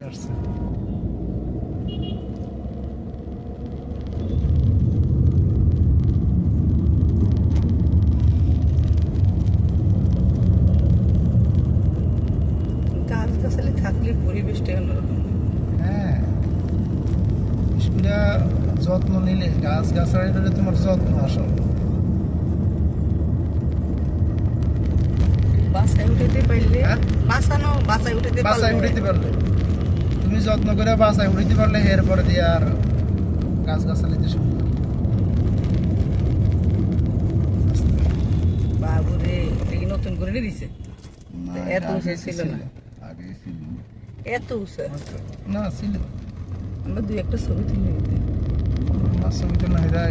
আসছে। গাছ-গাছালি থাকলে পরিবেশটা অন্যরকম। হ্যাঁ, স্কুলে যত্ন নিলে গাছ-গাছালি হলে তোমার যত্ন আসল। বাসায় উঠাইতে পারলে হ্যাঁ? বাসায় উঠাইতে বাসায় পারলে উঠাইতে পারলে তুমি যত্ন করে বাসায় উঠাইতে পারলে এরপরে দিয়ে আর গাছ-গাছালিতে সুন্দর। বাবুরে এটা কি নতুন করে নিয়ে দিছে? না, এত এটা উঁচু আগে ছিল না। আগে ছিল এত উঁচু না, ছিল আমরা দুই একটা ছবি তুলে নিতে। না, ছবি তো না, এটা